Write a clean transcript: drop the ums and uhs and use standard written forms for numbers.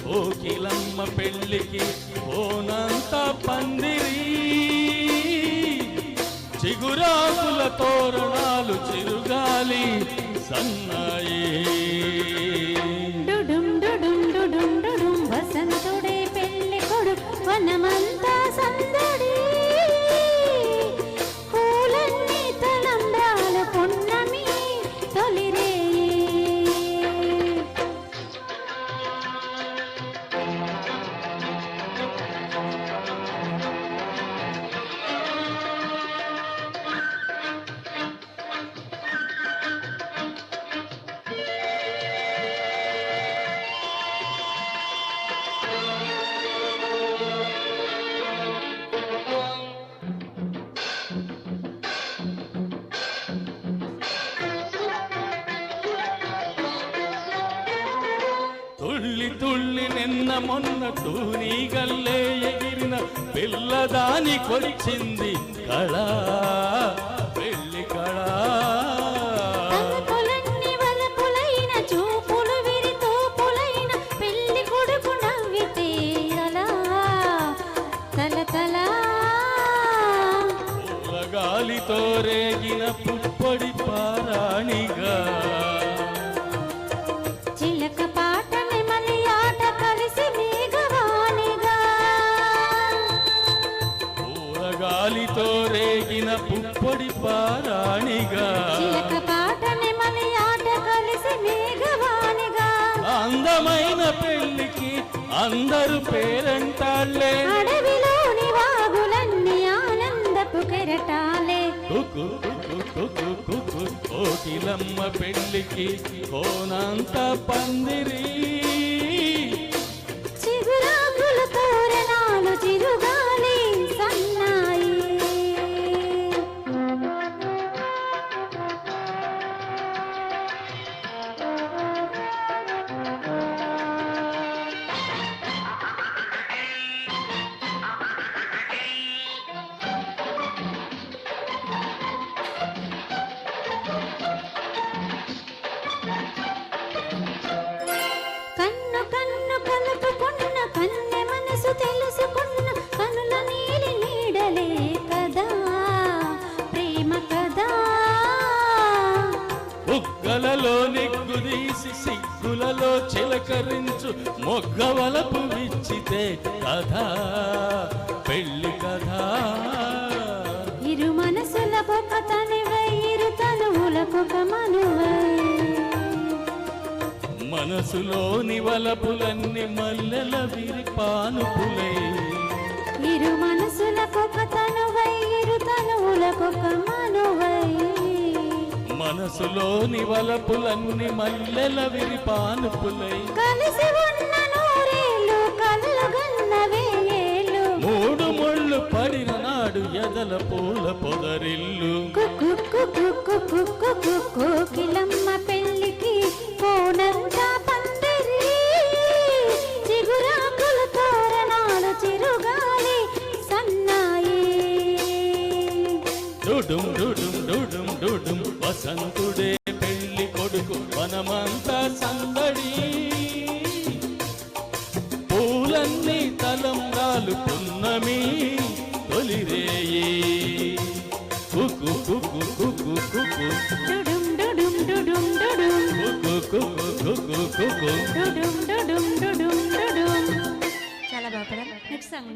కోకిలమ్మ పెళ్ళికి ఓనంత పందిరి చిగురాకుల తోరణాలు చిరుగాలి సన్నాయి వసంతుడే పెళ్లి కొడుకు వనమంతా సందడి పూలన్నీ తలంబ్రాల పున్నమి తొలిరే తుళ్ళి తుళ్ళి నిన్న మొన్న తూని గల్లే ఎగిరిన పిల్లదానికొచ్చింది కళ పెళ్ళి కళ గాలితో రేగిన పుప్పొడి పారాణిగా చిలక పాట నెమలి ఆట కలిసి మేఘవాణిగా గాలితో రేగిన పుప్పొడి పారాణిగా చిలక పాట నెమలి ఆట కలిసి మేఘవాణిగా అందమైన పెళ్లికి అందరూ పేరంటాళ్లే అడవిలోని వాగులన్నీ ఆనందపు కెరటాలే కోకిలమ్మ పెళ్లికి కోనంత పందిరి చిగురాకుల తోరణాలు చిరుగాలి సన్నాయి కన్ను కన్ను కలుపుకున్న కన్నె మనసు తెలుసుకున్న కనుల నీలి నీడలే కదా ప్రేమ కదా బుగ్గలలో నిగ్గుదీసి సిగ్గులలో చిలకరించు మొగ్గవలపు విచ్చితే కథ పెళ్లి కథ ఇరు మనసులకొక తనివై ఇరు తనువులకొక మనువై మనసులోని వలపులన్నీ మల్లెల విరిపానుపులై ఇరు మనసులకొక తనువై ఇరు తనువులకొక మనువై మనసులోని వలపులన్నీ మల్లెల విరిపానుపులై కలిసి ఉన్న నూరేళ్ళు కళ్ళగన్న వేయేళ్ళు మూడు ముళ్ళు పడిన నాడు ఎదల పూల పొదరిల్లు కోకిలమ్మ పెళ్లికి కోనంతా పందిరి చిగురాకుల తోరణాలు చిరుగాలి సన్నాయి డుడుం డుడుం డుడుం డుడుం వసంతుడే పెళ్లి కొడుకు వనమంతా సందడి పూలన్నీ తలంబ్రాలు పున్నమి తొలిరేయి కుకు కుకు కుకు కుకు డుడుం డుడుం డుడుం డుడుం కుకు కుకు కుకు డుడుం డుడుం డుడుం డుడుం. చాలా బాగా నెక్స్ట్ సాంగ్.